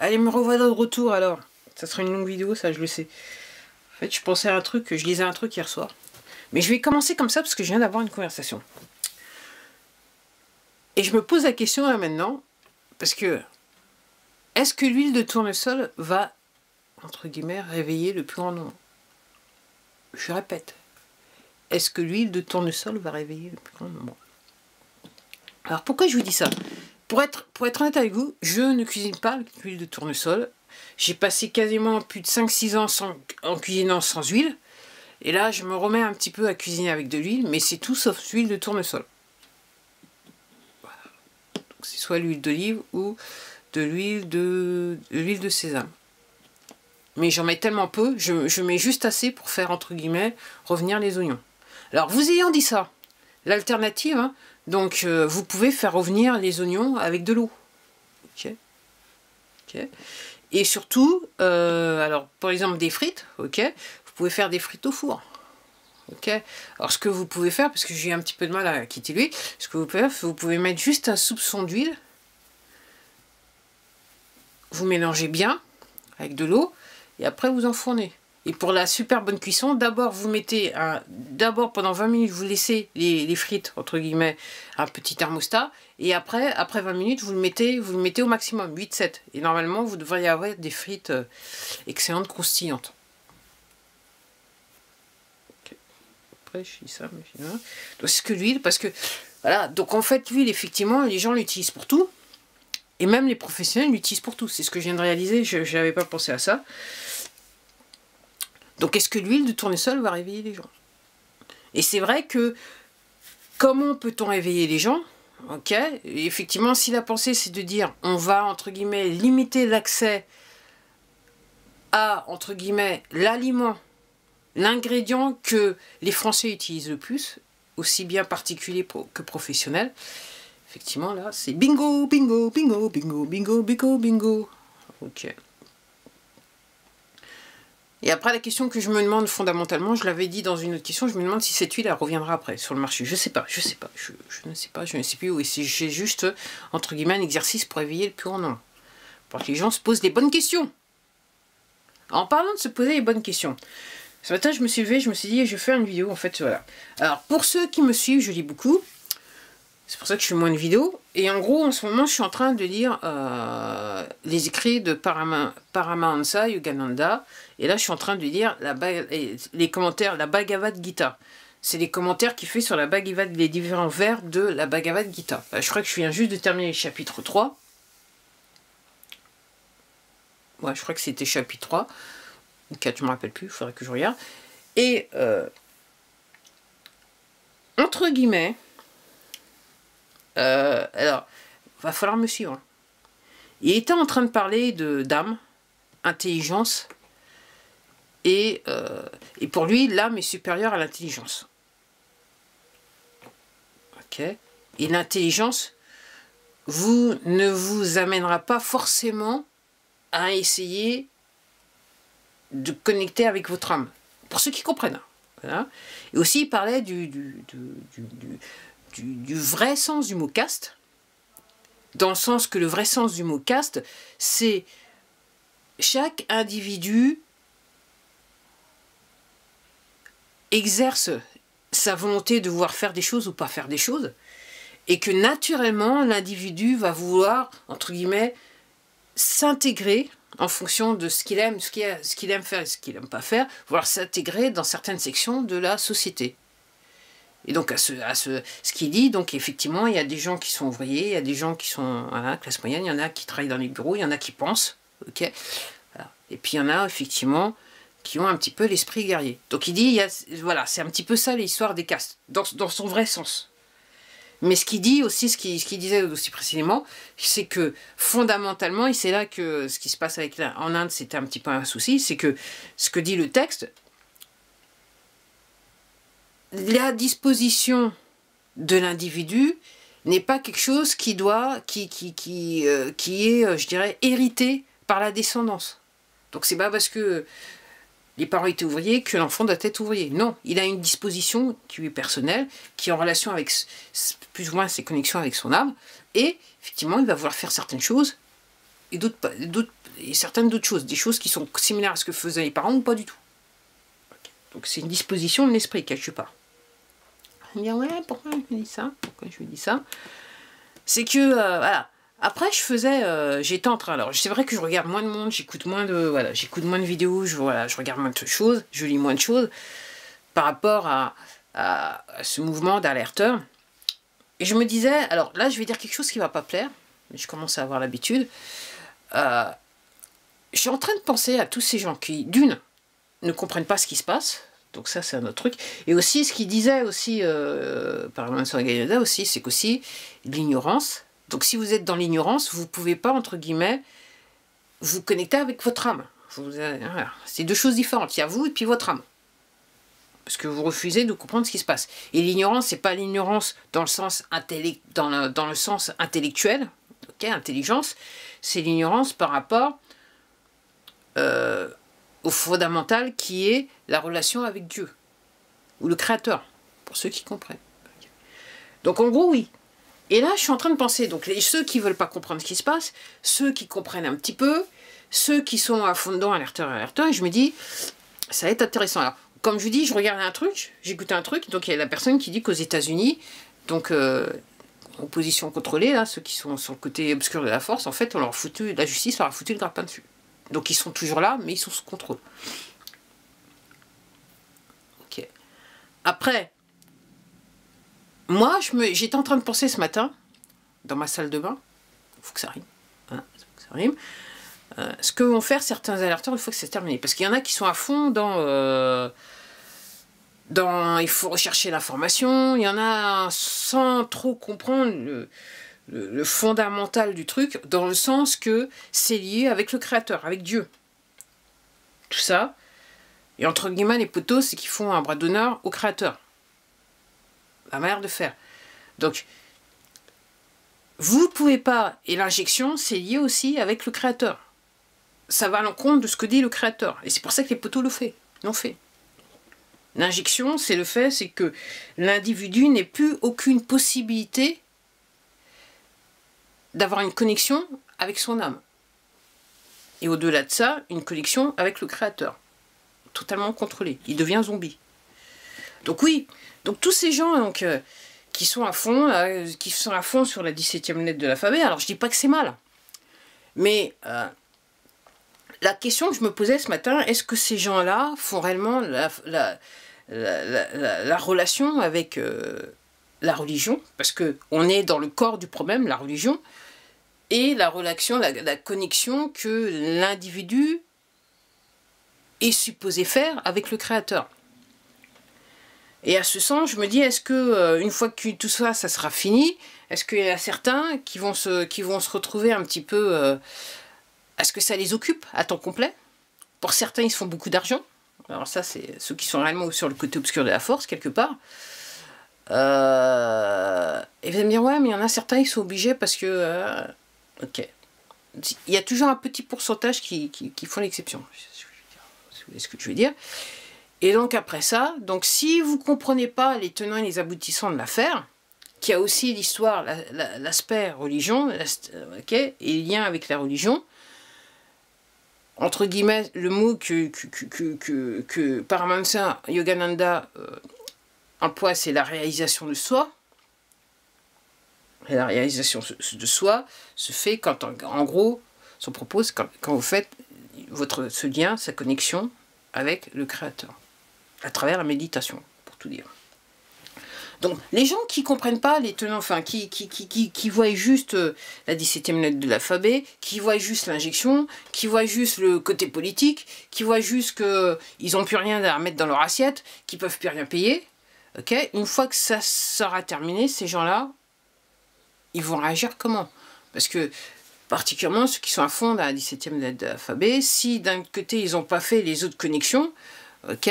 Allez, me revoilà de retour alors. Ça sera une longue vidéo, ça je le sais. En fait, je pensais à un truc, je lisais un truc hier soir. Mais je vais commencer comme ça parce que je viens d'avoir une conversation. Et je me pose la question là maintenant, parce que est-ce que l'huile de tournesol va, entre guillemets, réveiller le plus grand nombre? Je répète. Est-ce que l'huile de tournesol va réveiller le plus grand nombre? Alors pourquoi je vous dis ça? Pour être honnête avec vous, je ne cuisine pas l'huile de tournesol. J'ai passé quasiment plus de 5-6 ans en cuisinant sans huile. Et là, je me remets un petit peu à cuisiner avec de l'huile, mais c'est tout sauf l'huile de tournesol. Voilà. C'est soit l'huile d'olive ou de l'huile de sésame. Mais j'en mets tellement peu, je mets juste assez pour faire, entre guillemets, revenir les oignons. Alors, vous ayant dit ça, l'alternative, hein, donc vous pouvez faire revenir les oignons avec de l'eau. Ok. Ok. Et surtout, alors, par exemple, des frites, ok, vous pouvez faire des frites au four. Ok. Alors, ce que vous pouvez faire, parce que j'ai un petit peu de mal à quitter l'huile, ce que vous pouvez mettre juste un soupçon d'huile. Vous mélangez bien avec de l'eau et après vous enfournez. Et pour la super bonne cuisson, d'abord vous mettez d'abord pendant 20 minutes vous laissez les frites entre guillemets un petit thermostat et après 20 minutes vous le mettez au maximum 8-7 et normalement vous devriez avoir des frites excellentes croustillantes. Okay. Après je dis ça mais donc c'est que l'huile parce que voilà, donc en fait l'huile effectivement les gens l'utilisent pour tout. Et même les professionnels l'utilisent pour tout. C'est ce que je viens de réaliser, je n'avais pas pensé à ça. Donc est-ce que l'huile de tournesol va réveiller les gens? Et c'est vrai que, comment peut-on réveiller les gens? Ok, et effectivement, si la pensée c'est de dire, on va, entre guillemets, limiter l'accès à, entre guillemets, l'aliment, l'ingrédient que les Français utilisent le plus, aussi bien particulier que professionnel. Effectivement, là, c'est bingo, bingo, bingo, bingo, bingo, bingo, bingo. Ok. Et après, la question que je me demande fondamentalement, je l'avais dit dans une autre question, je me demande si cette huile, elle reviendra après sur le marché. Je sais pas, je ne sais pas, je ne sais plus où. Et c'est juste, entre guillemets, un exercice pour éveiller le plus grand nombre. Pour que les gens se posent les bonnes questions. En parlant de se poser les bonnes questions, ce matin, je me suis levé, je me suis dit, je vais faire une vidéo, en fait, voilà. Alors, pour ceux qui me suivent, je lis beaucoup. C'est pour ça que je fais moins de vidéos. Et en gros, en ce moment, je suis en train de lire les écrits de Paramahansa Yogananda. Et là, je suis en train de lire les commentaires, la Bhagavad Gita. C'est les commentaires qu'il fait sur les différents vers de la Bhagavad Gita. Je crois que je viens juste de terminer le chapitre 3. Ouais, je crois que c'était chapitre 3. Ou 4, je ne me rappelle plus, il faudrait que je regarde. Et, entre guillemets, alors, va falloir me suivre. Il était en train de parler d'âme, intelligence, et pour lui, l'âme est supérieure à l'intelligence. Ok. Et l'intelligence ne vous amènera pas forcément à essayer de connecter avec votre âme. Pour ceux qui comprennent. Voilà. Et aussi, il parlait du vrai sens du mot caste, dans le sens que le vrai sens du mot caste, c'est chaque individu exerce sa volonté de vouloir faire des choses ou pas faire des choses, et que naturellement, l'individu va vouloir, entre guillemets, s'intégrer en fonction de ce qu'il aime, ce qu'il aime faire et ce qu'il n'aime pas faire, vouloir s'intégrer dans certaines sections de la société. Et donc, ce qu'il dit, donc effectivement, il y a des gens qui sont ouvriers, il y a des gens qui sont classe moyenne, il y en a qui travaillent dans les bureaux, il y en a qui pensent, ok. Voilà. Et puis il y en a effectivement qui ont un petit peu l'esprit guerrier. Donc il dit, voilà, c'est un petit peu ça l'histoire des castes, dans son vrai sens. Mais ce qu'il dit aussi, ce qu'il disait aussi précisément, c'est que fondamentalement, et c'est là que ce qui se passe en Inde, c'était un petit peu un souci, c'est que ce que dit le texte, la disposition de l'individu n'est pas quelque chose qui est, je dirais, hérité par la descendance. Donc c'est pas parce que les parents étaient ouvriers que l'enfant doit être ouvrier. Non, il a une disposition qui lui est personnelle, qui est en relation avec plus ou moins ses connexions avec son âme, et effectivement il va vouloir faire certaines choses et certaines d'autres choses, des choses qui sont similaires à ce que faisaient les parents ou pas du tout. Okay. Donc c'est une disposition de l'esprit, quelque part. On me dit, ouais, pourquoi je me dis ça? Pourquoi je me dis ça? C'est que, voilà. Après, j'étais en train, alors c'est vrai que je regarde moins de monde, j'écoute moins de vidéos, je regarde moins de choses, je lis moins de choses, par rapport à ce mouvement d'alerteur. Et je me disais, alors là, je vais dire quelque chose qui ne va pas plaire, mais je commence à avoir l'habitude. Je suis en train de penser à tous ces gens qui, d'une, ne comprennent pas ce qui se passe, donc ça, c'est un autre truc. Et aussi, ce qu'il disait aussi, par Mansour Gaïada aussi, c'est qu'aussi, l'ignorance. Donc si vous êtes dans l'ignorance, vous ne pouvez pas, entre guillemets, vous connecter avec votre âme. C'est deux choses différentes. Il y a vous et puis votre âme. Parce que vous refusez de comprendre ce qui se passe. Et l'ignorance, c'est pas l'ignorance dans le sens dans le sens intellectuel, ok, intelligence, c'est l'ignorance par rapport au fondamental qui est la relation avec Dieu, ou le Créateur, pour ceux qui comprennent. Donc en gros, oui. Et là, je suis en train de penser, donc ceux qui ne veulent pas comprendre ce qui se passe, ceux qui comprennent un petit peu, ceux qui sont à fond dedans, alerteurs, et je me dis, ça va être intéressant. Alors, comme je vous dis, je regardais un truc, j'écoutais un truc, donc il y a la personne qui dit qu'aux États-Unis, donc opposition contrôlée, là, ceux qui sont sur le côté obscur de la force, en fait, la justice leur a foutu le grappin dessus. Donc ils sont toujours là, mais ils sont sous contrôle. Ok. Après, moi, j'étais en train de penser ce matin, dans ma salle de bain, il faut que ça rime, hein, faut que ça rime, ce que vont faire certains alerteurs une fois que c'est terminé. Parce qu'il y en a qui sont à fond dans il faut rechercher l'information, il y en a sans trop comprendre le fondamental du truc, dans le sens que c'est lié avec le Créateur, avec Dieu. Tout ça. Et entre guillemets, les poteaux, c'est qu'ils font un bras d'honneur au Créateur. La manière de faire. Donc, vous ne pouvez pas, et l'injection, c'est lié aussi avec le Créateur. Ça va à l'encontre de ce que dit le Créateur. Et c'est pour ça que les poteaux l'ont fait. L'injection, c'est le fait, c'est que l'individu n'ait plus aucune possibilité d'avoir une connexion avec son âme. Et au-delà de ça, une connexion avec le Créateur. Totalement contrôlé. Il devient zombie. Donc oui, donc tous ces gens donc, qui sont à fond sur la 17e lettre de l'alphabet, alors je dis pas que c'est mal, mais la question que je me posais ce matin, est-ce que ces gens-là font réellement la relation avec la religion, parce qu'on est dans le corps du problème, la religion, et la relation, la connexion que l'individu est supposé faire avec le Créateur. Et à ce sens, je me dis, est-ce que une fois que tout ça, ça sera fini, est-ce qu'il y a certains qui vont se retrouver un petit peu... est-ce que ça les occupe à temps complet? Pour certains, ils se font beaucoup d'argent. Alors ça, c'est ceux qui sont réellement sur le côté obscur de la force, quelque part. Et vous allez me dire, ouais, mais il y en a certains, ils sont obligés parce que... ok. Il y a toujours un petit pourcentage qui font l'exception. Si vous voyez ce que je veux dire. Et donc après ça, donc si vous ne comprenez pas les tenants et les aboutissants de l'affaire, qui a aussi l'histoire, l'aspect religion, okay, et le lien avec la religion, entre guillemets, le mot que Paramahansa Yogananda emploie, c'est la réalisation de soi. Et la réalisation de soi se fait quand, en gros, son propos, c'est quand vous faites ce lien, sa connexion avec le Créateur, à travers la méditation, pour tout dire. Donc, les gens qui ne comprennent pas les tenants, enfin, qui voient juste la 17e lettre de l'alphabet, qui voient juste l'injection, qui voient juste le côté politique, qui voient juste qu'ils n'ont plus rien à remettre dans leur assiette, qu'ils ne peuvent plus rien payer, ok, une fois que ça sera terminé, ces gens-là, ils vont réagir comment? Parce que, particulièrement ceux qui sont à fond dans la 17e lettre de l'alphabet, si d'un côté, ils n'ont pas fait les autres connexions, ok.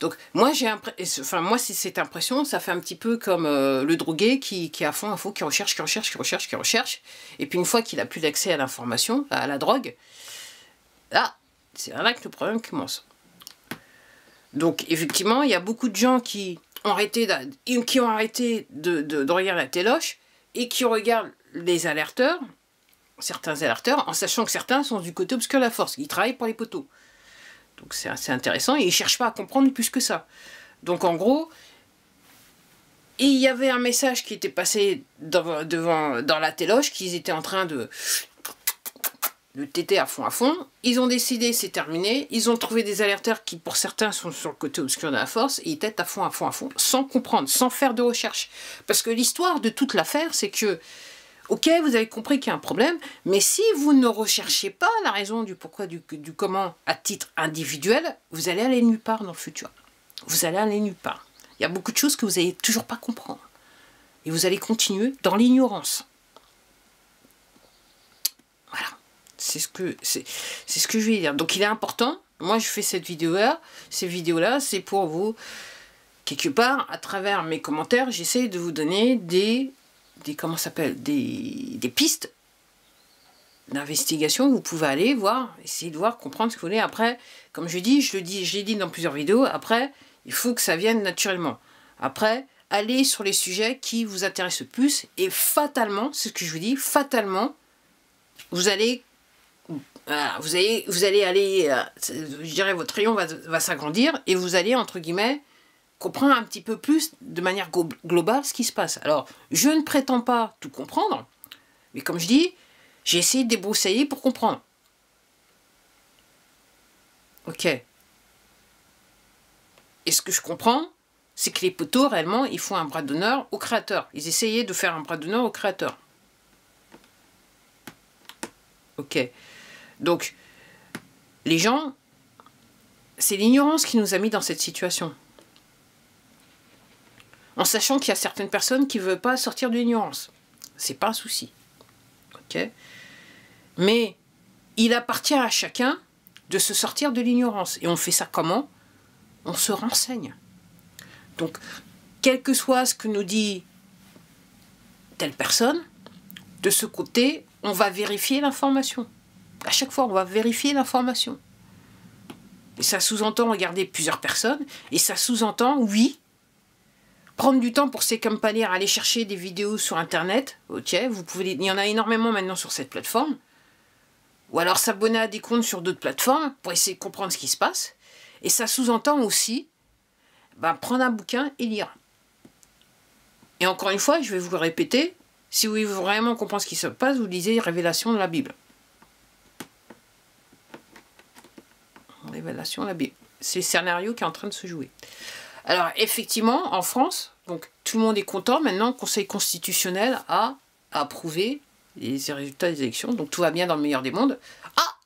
Donc moi c'est cette impression, ça fait un petit peu comme le drogué qui est à fond, qui recherche, et puis une fois qu'il n'a plus d'accès à l'information, à la drogue, là, c'est là que le problème commence. Donc effectivement, il y a beaucoup de gens qui ont arrêté de regarder la téloche, et qui regardent les alerteurs, certains alerteurs, en sachant que certains sont du côté obscur de la force. Ils travaillent pour les poteaux. Donc c'est assez intéressant et ils ne cherchent pas à comprendre plus que ça. Donc en gros, il y avait un message qui était passé dans la téloge, qu'ils étaient en train de téter à fond. Ils ont décidé, c'est terminé. Ils ont trouvé des alerteurs qui, pour certains, sont sur le côté obscur de la force, et ils têtent à fond, sans comprendre, sans faire de recherche. Parce que l'histoire de toute l'affaire, c'est que, ok, vous avez compris qu'il y a un problème, mais si vous ne recherchez pas la raison du pourquoi, du comment, à titre individuel, vous allez aller nulle part dans le futur. Vous allez aller nulle part. Il y a beaucoup de choses que vous n'allez toujours pas comprendre. Et vous allez continuer dans l'ignorance. Voilà. C'est ce que je vais dire. Donc il est important, moi je fais cette vidéo-là, ces vidéos-là, c'est pour vous, quelque part, à travers mes commentaires, j'essaie de vous donner des pistes d'investigation. Vous pouvez aller voir, essayer de voir, comprendre ce que vous voulez. Après, comme je l'ai dit dans plusieurs vidéos, après, il faut que ça vienne naturellement. Après, allez sur les sujets qui vous intéressent le plus, et fatalement, c'est ce que je vous dis, fatalement, vous allez aller, je dirais, votre rayon va s'agrandir, et vous allez, entre guillemets, comprendre un petit peu plus, de manière globale, ce qui se passe. Alors, je ne prétends pas tout comprendre, mais comme je dis, j'ai essayé de débroussailler pour comprendre. Ok. Et ce que je comprends, c'est que les poteaux, réellement, ils font un bras d'honneur au créateur. Ils essayaient de faire un bras d'honneur au créateur. Ok. Donc, les gens, c'est l'ignorance qui nous a mis dans cette situation. En sachant qu'il y a certaines personnes qui ne veulent pas sortir de l'ignorance. C'est pas un souci. Ok. Mais il appartient à chacun de se sortir de l'ignorance. Et on fait ça comment? On se renseigne. Donc, quel que soit ce que nous dit telle personne, de ce côté, on va vérifier l'information. À chaque fois, on va vérifier l'information. Et ça sous-entend regarder plusieurs personnes, et ça sous-entend, oui, prendre du temps pour s'accompagner, aller chercher des vidéos sur Internet. Ok, il y en a énormément maintenant sur cette plateforme. Ou alors s'abonner à des comptes sur d'autres plateformes pour essayer de comprendre ce qui se passe. Et ça sous-entend aussi prendre un bouquin et lire. Et encore une fois, je vais vous le répéter, si vous voulez vraiment comprendre ce qui se passe, vous lisez Révélation de la Bible. Révélation de la Bible. C'est le scénario qui est en train de se jouer. Alors, effectivement, en France, donc tout le monde est content. Maintenant, le Conseil constitutionnel a approuvé les résultats des élections. Donc, tout va bien dans le meilleur des mondes. Ah!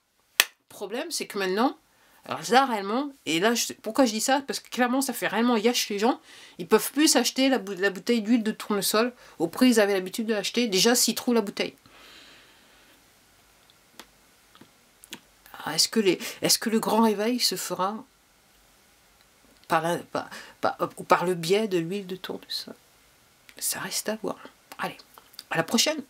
Le problème, c'est que maintenant, alors là, réellement, et là, pourquoi je dis ça? Parce que clairement, ça fait réellement yâche les gens. Ils peuvent plus acheter la bouteille d'huile de tournesol au prix qu'ils avaient l'habitude de l'acheter, déjà s'ils trouvent la bouteille. Est-ce que le grand réveil se fera par le biais de l'huile de tournesol? Ça reste à voir. Allez, à la prochaine!